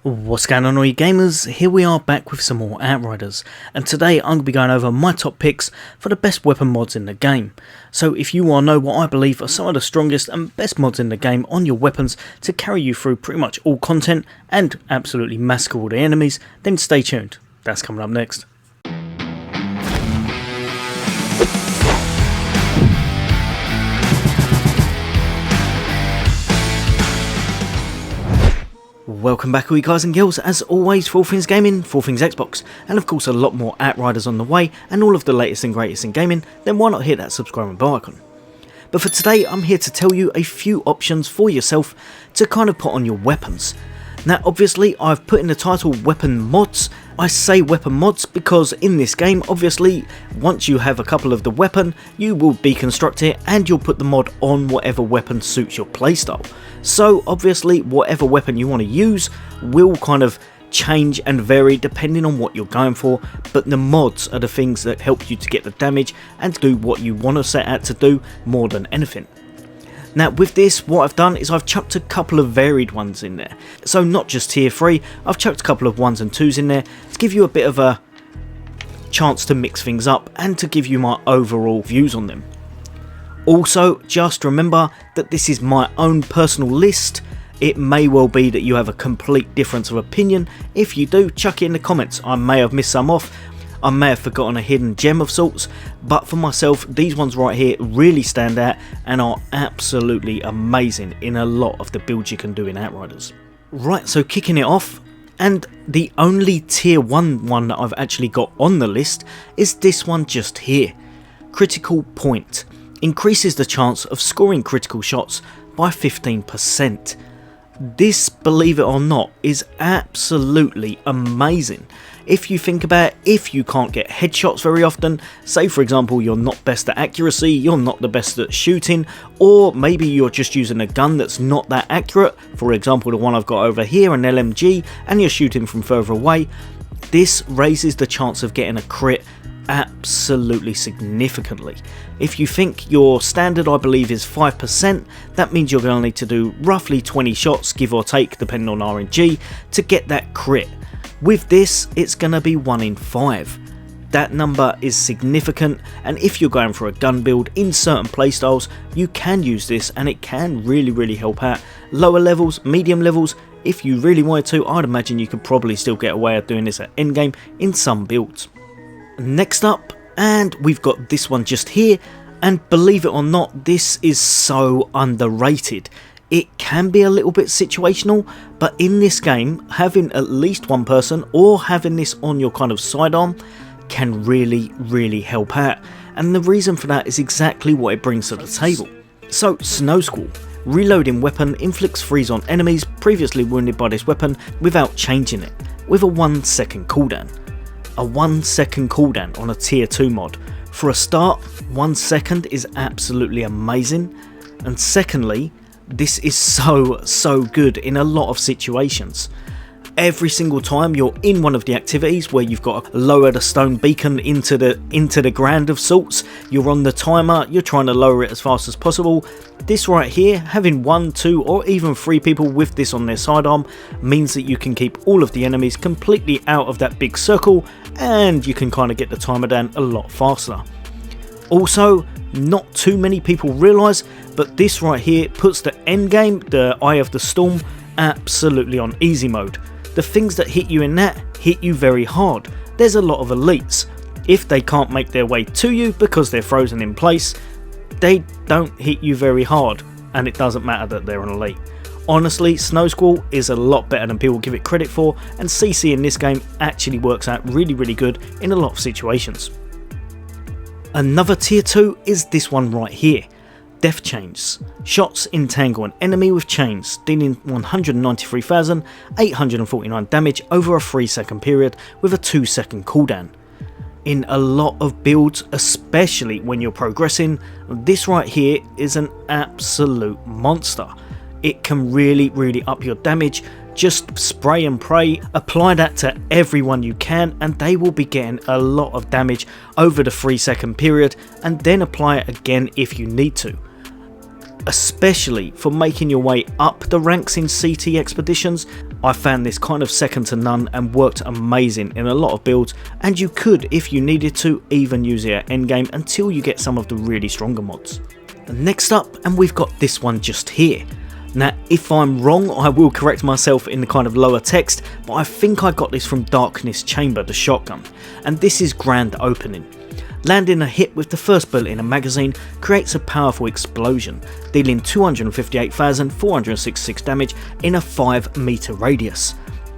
What's going on all you gamers, here we are back with some more Outriders, and today I'm going to be going over my top picks for the best weapon mods in the game. So if you want to know what I believe are some of the strongest and best mods in the game on your weapons to carry you through pretty much all content and absolutely massacre all the enemies, then stay tuned, that's coming up next. Welcome back all you guys and girls, as always for all things gaming, for all things Xbox, and of course a lot more Outriders on the way and all of the latest and greatest in gaming, then why not hit that subscribe and bell icon. But for today I'm here to tell you a few options for yourself to kind of put on your weapons. Now obviously I've put in the title weapon mods. I say weapon mods because in this game obviously once you have a couple of the weapon you will deconstruct it and you'll put the mod on whatever weapon suits your playstyle. So obviously whatever weapon you want to use will kind of change and vary depending on what you're going for, but the mods are the things that help you to get the damage and do what you want to set out to do more than anything. Now with this, what I've done is I've chucked a couple of varied ones in there. So not just tier 3, I've chucked a couple of 1s and 2s in there to give you a bit of a chance to mix things up and to give you my overall views on them. Also, just remember that this is my own personal list. It may well be that you have a complete difference of opinion. If you do, chuck it in the comments. I may have missed some off. I may have forgotten a hidden gem of sorts, but for myself, these ones right here really stand out and are absolutely amazing in a lot of the builds you can do in Outriders. Right, so kicking it off, and the only tier 1 one that I've actually got on the list is this one just here. Critical Point. Increases the chance of scoring critical shots by 15%. This, believe it or not, is absolutely amazing. If you think about it, if you can't get headshots very often, say for example you're not best at accuracy, you're not the best at shooting, or maybe you're just using a gun that's not that accurate, for example the one I've got over here, an LMG, and you're shooting from further away, this raises the chance of getting a crit absolutely significantly. If you think your standard I believe is 5%, that means you're going to need to do roughly 20 shots give or take depending on RNG to get that crit. With this it's going to be 1 in 5. That number is significant, and if you're going for a gun build in certain playstyles you can use this and it can really help out. Lower levels, medium levels, if you really wanted to, I'd imagine you could probably still get away with doing this at endgame in some builds. Next up, and we've got this one just here, and believe it or not this is so underrated. It can be a little bit situational, but in this game having at least one person or having this on your kind of sidearm can really help out, and the reason for that is exactly what it brings to the table. So Squall. Reloading weapon inflicts freeze on enemies previously wounded by this weapon without changing it, with a 1 second cooldown. A 1 second cooldown on a tier 2 mod. For a start, 1 second is absolutely amazing, and secondly, this is so good in a lot of situations. Every single time you're in one of the activities where you've got to lower the stone beacon into the ground of sorts, you're on the timer, you're trying to lower it as fast as possible. This right here, having 1, 2 or even 3 people with this on their sidearm means that you can keep all of the enemies completely out of that big circle and you can kind of get the timer down a lot faster. Also, not too many people realise, but this right here puts the endgame, the Eye of the Storm, absolutely on easy mode. The things that hit you in that hit you very hard. There's a lot of elites. If they can't make their way to you because they're frozen in place, they don't hit you very hard, and it doesn't matter that they're an elite. Honestly, Squall is a lot better than people give it credit for, and CC in this game actually works out really good in a lot of situations. Another tier 2 is this one right here. Death Chains. Shots entangle an enemy with chains, dealing 193,849 damage over a 3 second period with a 2 second cooldown. In a lot of builds, especially when you're progressing, this right here is an absolute monster. It can really up your damage. Just spray and pray, apply that to everyone you can and they will be getting a lot of damage over the 3 second period, and then apply it again if you need to. especially for making your way up the ranks in CT expeditions. I found this kind of second to none and worked amazing in a lot of builds, and you could, if you needed to, even use it at endgame until you get some of the really stronger mods. Next up, and we've got this one just here. Now, if I'm wrong, I will correct myself in the kind of lower text, but I think I got this from Darkness Chamber, the shotgun, and this is Grand Opening. Landing a hit with the first bullet in a magazine creates a powerful explosion, dealing 258,466 damage in a 5 meter radius.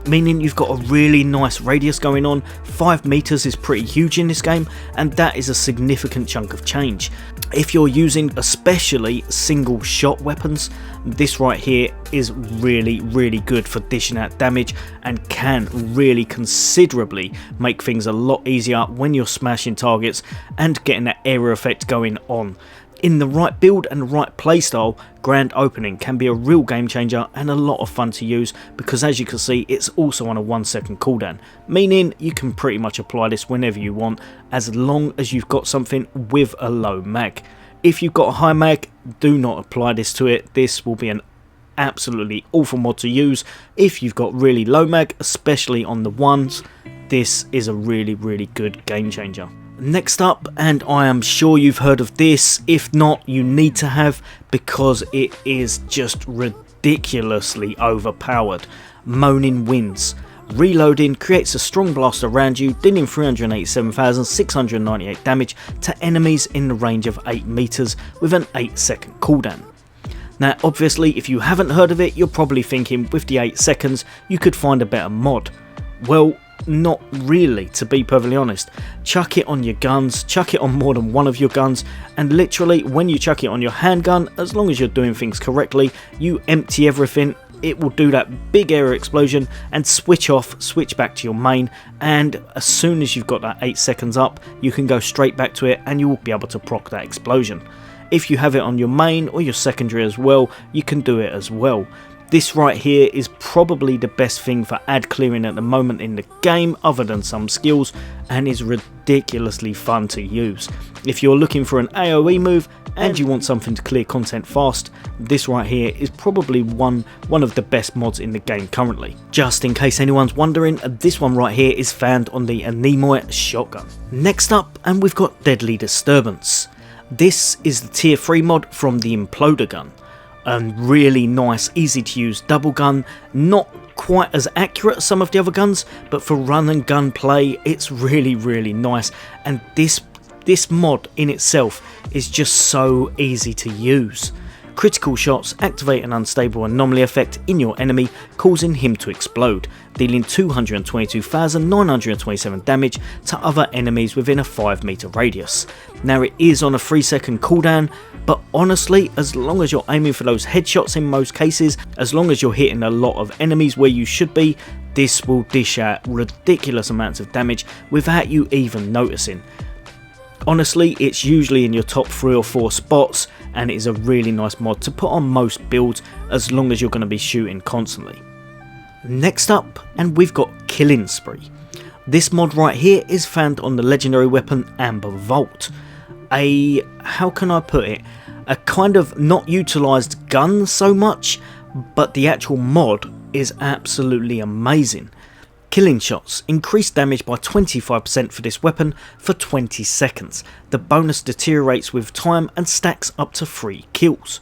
Meaning you've got a really nice radius going on. 5 meters is pretty huge in this game, and that is a significant chunk of change. If you're using especially single shot weapons, this right here is really good for dishing out damage and can really considerably make things a lot easier when you're smashing targets and getting that area effect going on. In the right build and the right playstyle, Grand Opening can be a real game changer and a lot of fun to use, because as you can see, it's also on a 1 second cooldown, meaning you can pretty much apply this whenever you want, as long as you've got something with a low mag. If you've got a high mag, do not apply this to it. This will be an absolutely awful mod to use. If you've got really low mag, especially on the ones, this is a really good game changer. Next up, and I am sure you've heard of this, if not you need to have, because it is just ridiculously overpowered. Moaning Winds. Reloading creates a strong blast around you, dealing 387,698 damage to enemies in the range of 8 meters with an 8 second cooldown. Now obviously if you haven't heard of it, you're probably thinking with the 8 seconds you could find a better mod. Well, not really, to be perfectly honest. Chuck it on your guns, chuck it on more than one of your guns, and literally when you chuck it on your handgun, as long as you're doing things correctly, you empty everything, it will do that big area explosion and switch off, switch back to your main, and as soon as you've got that 8 seconds up, you can go straight back to it and you will be able to proc that explosion. If you have it on your main or your secondary as well, you can do it as well. This right here is probably the best thing for ad clearing at the moment in the game, other than some skills, and is ridiculously fun to use. If you're looking for an AoE move and you want something to clear content fast, this right here is probably one of the best mods in the game currently. Just in case anyone's wondering, this one right here is found on the Anomaly shotgun. Next up, and we've got Deadly Disturbance. This is the tier 3 mod from the Imploder gun. A really nice, easy to use double gun, not quite as accurate as some of the other guns, but for run and gun play it's really nice, and this mod in itself is just so easy to use. Critical shots activate an unstable anomaly effect in your enemy, causing him to explode, dealing 222,927 damage to other enemies within a 5 meter radius. Now it is on a 3 second cooldown, but honestly, as long as you're aiming for those headshots in most cases, as long as you're hitting a lot of enemies where you should be, this will dish out ridiculous amounts of damage without you even noticing. Honestly, it's usually in your top 3 or 4 spots, and it is a really nice mod to put on most builds as long as you're going to be shooting constantly. Next up, and we've got Killing Spree. This mod right here is found on the legendary weapon Amber Vault. How can I put it, a kind of not utilised gun so much, but the actual mod is absolutely amazing. Killing shots increase damage by 25% for this weapon for 20 seconds. The bonus deteriorates with time and stacks up to 3 kills.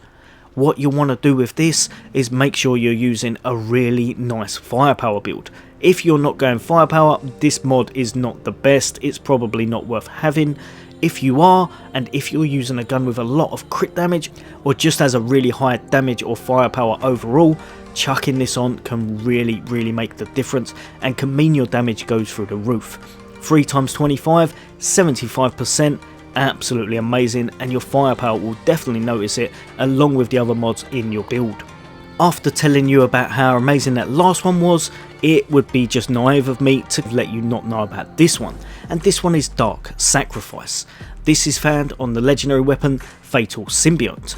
What you want to do with this is make sure you're using a really nice firepower build. If you're not going firepower, this mod is not the best, it's probably not worth having. If you are, and if you're using a gun with a lot of crit damage, or just has a really high damage or firepower overall, chucking this on can really make the difference and can mean your damage goes through the roof. 3 times 25, 75%, absolutely amazing, and your firepower will definitely notice it along with the other mods in your build. After telling you about how amazing that last one was, it would be just naive of me to let you not know about this one, and this one is Dark Sacrifice. This is found on the legendary weapon Fatal Symbiote.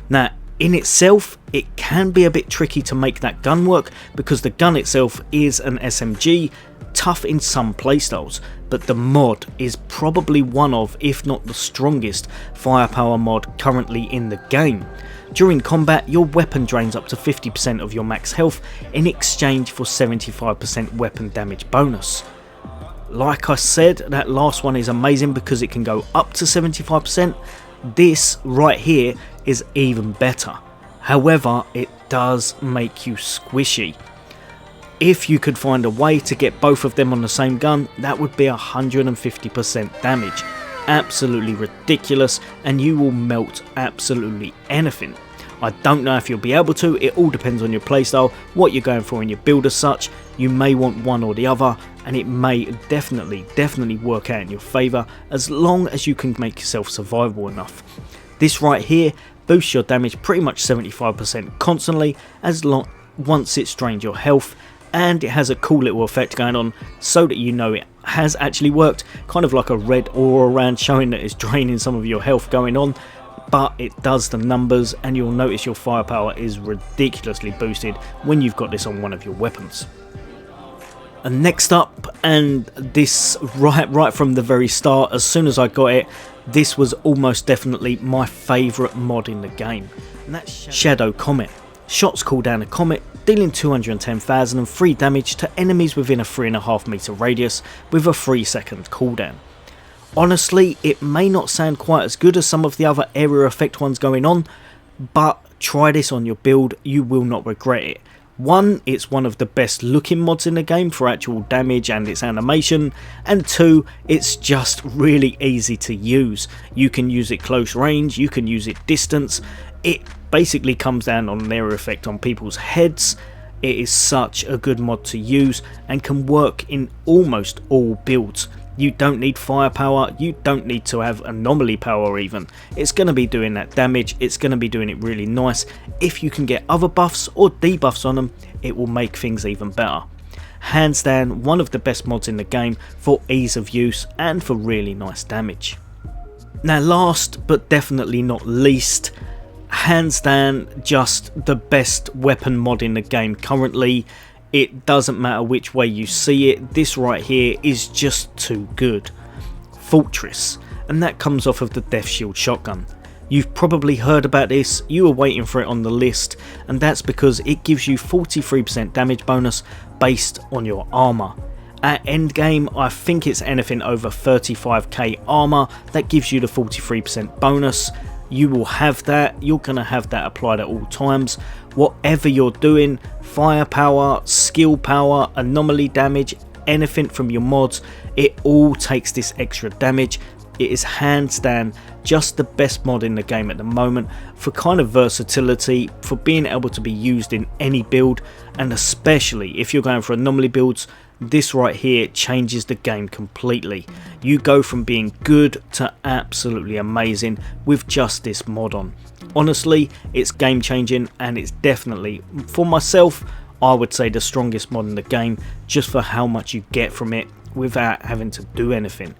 Now, In itself, it can be a bit tricky to make that gun work because the gun itself is an SMG, tough in some playstyles, but the mod is probably one of, if not the strongest, firepower mod currently in the game. During combat, your weapon drains up to 50% of your max health in exchange for 75% weapon damage bonus. Like I said, that last one is amazing because it can go up to 75%. This right here is even better. However, it does make you squishy. If you could find a way to get both of them on the same gun, that would be 150% damage. Absolutely ridiculous, and you will melt absolutely anything. I don't know if you'll be able to, it all depends on your playstyle, what you're going for in your build as such. You may want one or the other, and it may definitely work out in your favour as long as you can make yourself survivable enough. This right here boosts your damage pretty much 75% constantly once it's drained your health, and it has a cool little effect going on so that you know it has actually worked, kind of like a red aura around showing that it's draining some of your health going on. But it does the numbers, and you'll notice your firepower is ridiculously boosted when you've got this on one of your weapons. And next up, and this right from the very start, as soon as I got it, this was almost definitely my favourite mod in the game, and that's Shadow Comet. Shots call down a comet, dealing 210,003 damage to enemies within a 3.5 meter radius with a 3-second cooldown. Honestly, it may not sound quite as good as some of the other area effect ones going on, but try this on your build, you will not regret it. One, it's one of the best looking mods in the game for actual damage and its animation, and two, it's just really easy to use. You can use it close range, you can use it distance. It basically comes down on an area effect on people's heads. It is such a good mod to use and can work in almost all builds. You don't need firepower, you don't need to have anomaly power even. It's going to be doing that damage, it's going to be doing it really nice. If you can get other buffs or debuffs on them, it will make things even better. Hands down, one of the best mods in the game for ease of use and for really nice damage. Now last but definitely not least, hands down just the best weapon mod in the game currently. It doesn't matter which way you see it, this right here is just too good. Fortress, and that comes off of the Death Shield shotgun. You've probably heard about this, you were waiting for it on the list, and that's because it gives you 43% damage bonus based on your armour. At endgame, I think it's anything over 35k armour that gives you the 43% bonus. You will have that, you're going to have that applied at all times. Whatever you're doing, firepower, skill power, anomaly damage, anything from your mods, it all takes this extra damage. It is hands down just the best mod in the game at the moment for kind of versatility, for being able to be used in any build, and especially if you're going for anomaly builds. This right here changes the game completely. You go from being good to absolutely amazing with just this mod on. Honestly, it's game changing, and it's definitely, for myself, I would say the strongest mod in the game just for how much you get from it without having to do anything.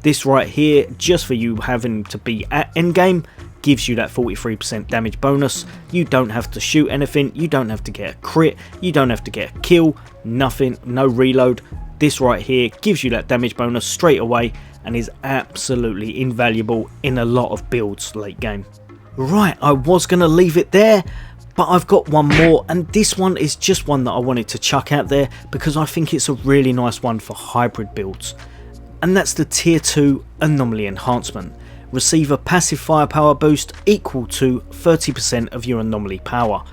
This right here, just for you having to be at endgame, gives you that 43% damage bonus. You don't have to shoot anything, you don't have to get a crit, you don't have to get a kill, nothing, no reload. This right here gives you that damage bonus straight away and is absolutely invaluable in a lot of builds late game. Right, I was going to leave it there, but I've got one more, and this one is just one that I wanted to chuck out there because I think it's a really nice one for hybrid builds. And that's the tier 2 Anomaly Enhancement. Receive a passive firepower boost equal to 30% of your anomaly power.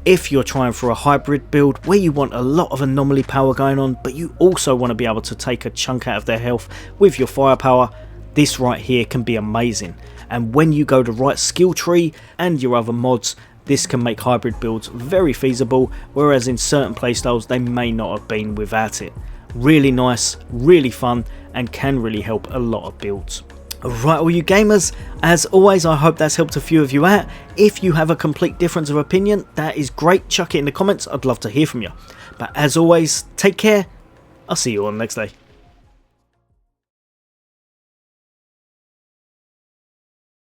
If you're trying for a hybrid build where you want a lot of anomaly power going on, but you also want to be able to take a chunk out of their health with your firepower, this right here can be amazing. And when you go the right skill tree and your other mods, this can make hybrid builds very feasible, whereas in certain playstyles they may not have been without it. Really nice, really fun, and can really help a lot of builds. Right, all you gamers, as always I hope that's helped a few of you out. If you have a complete difference of opinion, that is great, chuck it in the comments, I'd love to hear from you. But as always, take care, I'll see you all next day.